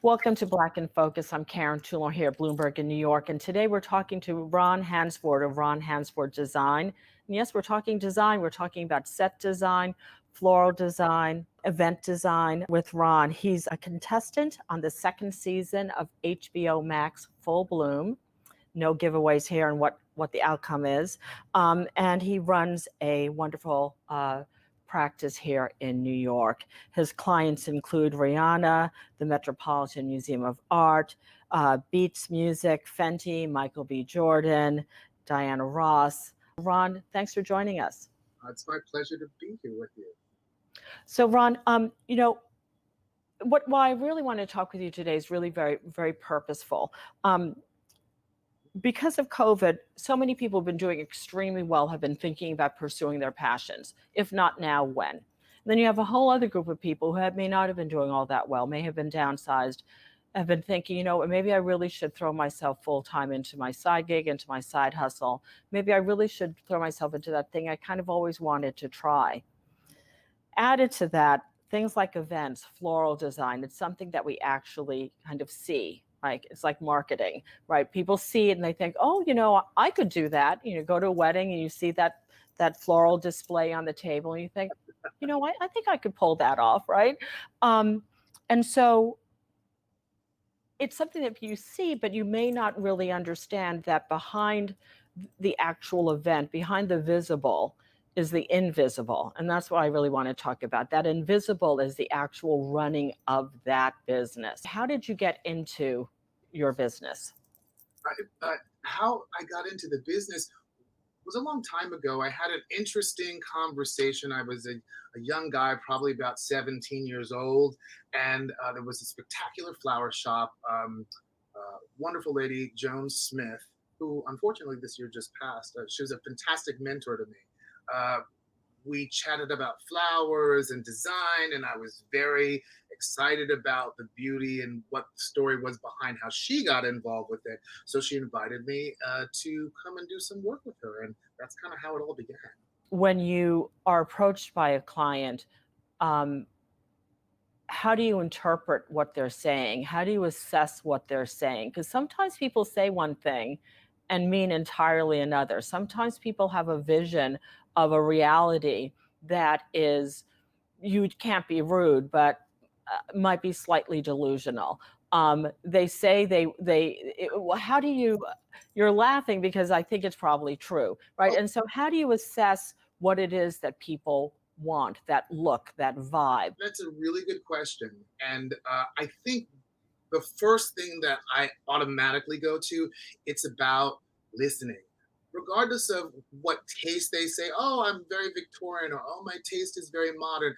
Welcome to Black in Focus. I'm Karen Toulon here at Bloomberg in New York. And today we're talking to Ron Hansford of Ron Hansford Design. And yes, we're talking design. We're talking about set design, floral design, event design with Ron. He's a contestant on the second season of HBO Max Full Bloom. No giveaways here on what the outcome is. And he runs a wonderful practice here in New York. His clients include Rihanna, the Metropolitan Museum of Art, Beats Music, Fenty, Michael B. Jordan, Diana Ross. Ron, thanks for joining us. It's my pleasure to be here with you. So Ron, why I really want to talk with you today is really very, very purposeful. Because of COVID, so many people have been doing extremely well, have been thinking about pursuing their passions. If not now, when? And then you have a whole other group of people who may not have been doing all that well, may have been downsized, have been thinking, maybe I really should throw myself full-time into my side gig, into my side hustle. Maybe I really should throw myself into that thing I kind of always wanted to try. Added to that, things like events, floral design, it's something that we actually kind of see. Like it's like marketing, right? People see it and they think, oh, I could do that. Go to a wedding and you see that floral display on the table and you think, I think I could pull that off, right? And so it's something that you see, but you may not really understand that behind the actual event, behind the visible, is the invisible. And that's what I really want to talk about. That invisible is the actual running of that business. How did you get into your business? How I got into the business was a long time ago. I had an interesting conversation. I was a young guy, probably about 17 years old, and there was a spectacular flower shop. Wonderful lady, Joan Smith, who unfortunately this year just passed. She was a fantastic mentor to me. We chatted about flowers and design, and I was very excited about the beauty and what the story was behind how she got involved with it. So she invited me to come and do some work with her, and that's kind of how it all began. When you are approached by a client, how do you interpret what they're saying? How do you assess what they're saying? Because sometimes people say one thing and mean entirely another. Sometimes people have a vision of a reality that is, you can't be rude, but might be slightly delusional. They say how do you're laughing because I think it's probably true, right? Oh. And so how do you assess what it is that people want, that look, that vibe? That's a really good question. And I think the first thing that I automatically go to, it's about listening. Regardless of what taste they say, oh, I'm very Victorian, or oh, my taste is very modern.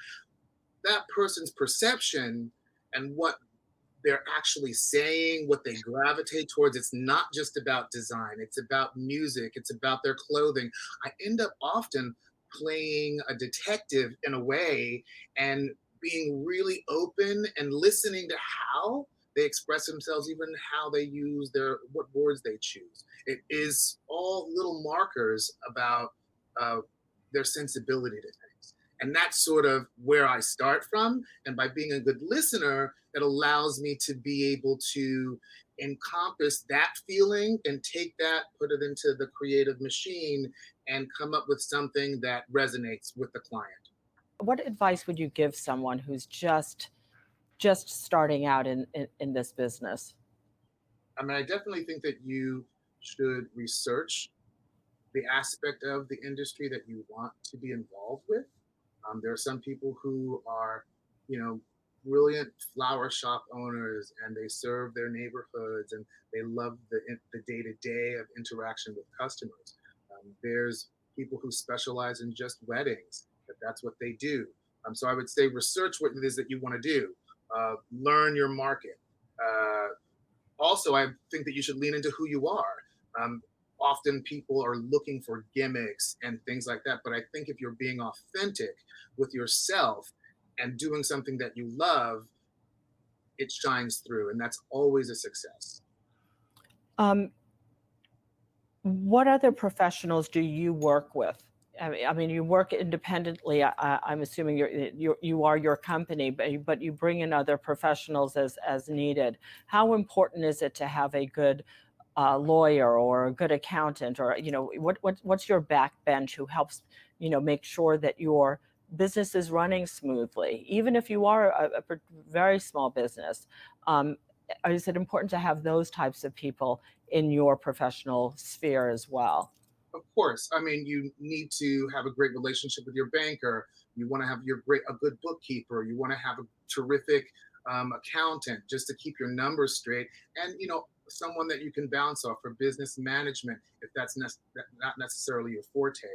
That person's perception and what they're actually saying, what they gravitate towards, it's not just about design, it's about music, it's about their clothing. I end up often playing a detective in a way and being really open and listening to how they express themselves, even how they use what words they choose. It is all little markers about their sensibility to things. And that's sort of where I start from. And by being a good listener, it allows me to be able to encompass that feeling and take that, put it into the creative machine, and come up with something that resonates with the client. What advice would you give someone who's just starting out in this business? I mean, I definitely think that you should research the aspect of the industry that you want to be involved with. There are some people who are, you know, brilliant flower shop owners, and they serve their neighborhoods, and they love the day-to-day of interaction with customers. There's people who specialize in just weddings, that's what they do. So I would say research what it is that you want to do. Learn your market. Also, I think that you should lean into who you are. Often people are looking for gimmicks and things like that, but I think if you're being authentic with yourself and doing something that you love, it shines through, and that's always a success. What other professionals do you work with I mean, you work independently. I'm assuming you are your company, but you bring in other professionals as needed. How important is it to have a good lawyer or a good accountant, or what's your backbench who helps make sure that your business is running smoothly, even if you are a very small business? Um, is it important to have those types of people in your professional sphere as well? Of course. I mean, you need to have a great relationship with your banker. You want to have a good bookkeeper. You want to have a terrific accountant just to keep your numbers straight, and someone that you can bounce off for business management if that's not necessarily your forte.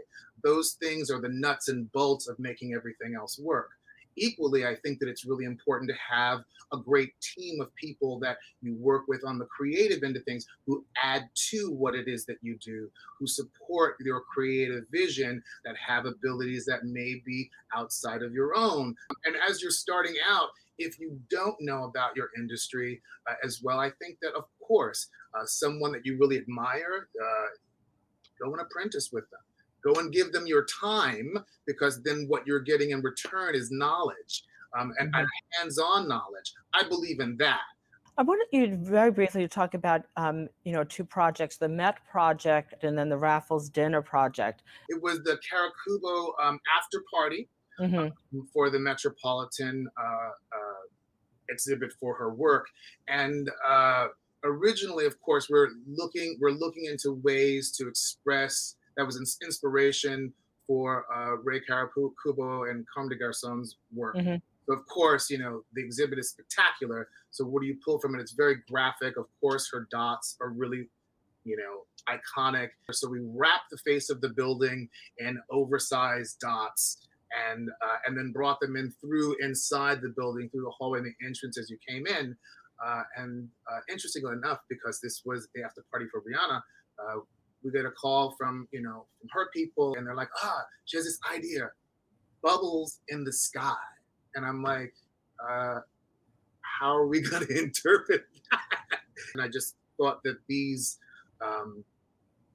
Those things are the nuts and bolts of making everything else work. Equally, I think that it's really important to have a great team of people that you work with on the creative end of things who add to what it is that you do, who support your creative vision, that have abilities that may be outside of your own. And as you're starting out, if you don't know about your industry as well, I think that, of course, someone that you really admire, go and apprentice with them. Go and give them your time, because then what you're getting in return is knowledge, and hands on knowledge. I believe in that. I wanted you to very briefly to talk about, two projects, the Met project and then the Raffles Dinner project. It was the Caracubo after party Hmm. for the Metropolitan exhibit for her work. And originally, of course, we're looking into ways to express that was inspiration for Ray Caracubo and Comme des Garçons' work. Hmm. So of course, the exhibit is spectacular. So what do you pull from it? It's very graphic. Of course, her dots are really iconic. So we wrapped the face of the building in oversized dots, and then brought them in through inside the building, through the hallway and the entrance as you came in. And interestingly enough, because this was the after party for Rihanna, we get a call from her people, and they're like, she has this idea, bubbles in the sky. And I'm like, uh, how are we going to interpret that? And I just thought that these um,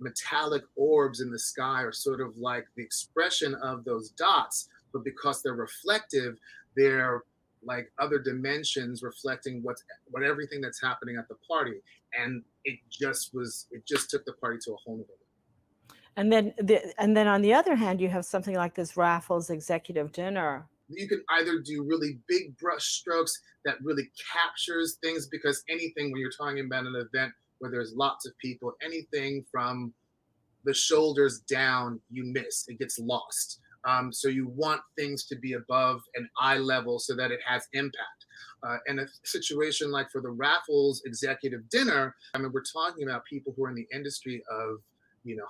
metallic orbs in the sky are sort of like the expression of those dots, but because they're reflective, they're like other dimensions reflecting what everything that's happening at the party. And it just took the party to a whole new level. And then on the other hand, you have something like this Raffles executive dinner. You can either do really big brush strokes that really captures things, because anything when you're talking about an event where there's lots of people, anything from the shoulders down, you miss. It gets lost. So you want things to be above an eye level so that it has impact. In a situation like for the Raffles executive dinner, I mean, we're talking about people who are in the industry of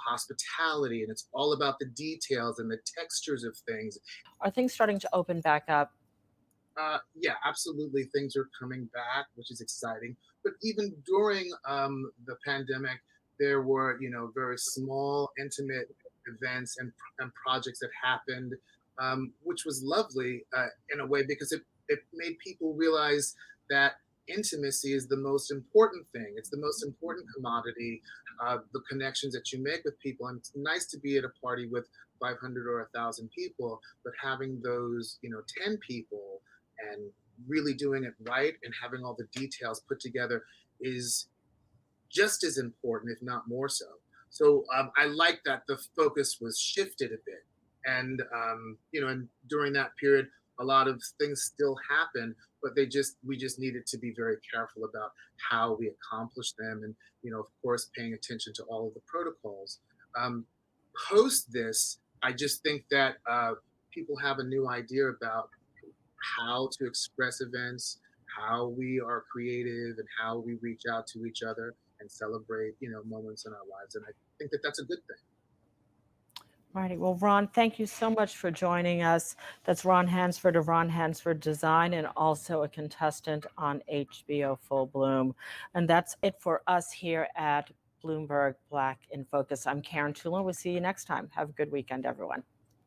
hospitality, and it's all about the details and the textures of things. Are things starting to open back up? Yeah, absolutely. Things are coming back, which is exciting. But even during the pandemic, there were, very small, intimate events and projects that happened, which was lovely in a way, because it made people realize that intimacy is the most important thing. It's the most important commodity, the connections that you make with people. And it's nice to be at a party with 500 or 1,000 people, but having those, 10 people and really doing it right and having all the details put together is just as important, if not more so. So I like that the focus was shifted a bit, and during that period, a lot of things still happen, but we just needed to be very careful about how we accomplish them, and of course, paying attention to all of the protocols. Um, Post this, I just think that people have a new idea about how to express events, how we are creative, and how we reach out to each other and celebrate, moments in our lives. And I think that that's a good thing. Righty. Well, Ron, thank you so much for joining us. That's Ron Hansford of Ron Hansford Design, and also a contestant on HBO Full Bloom. And that's it for us here at Bloomberg Black in Focus. I'm Karen Toulon. We'll see you next time. Have a good weekend, everyone.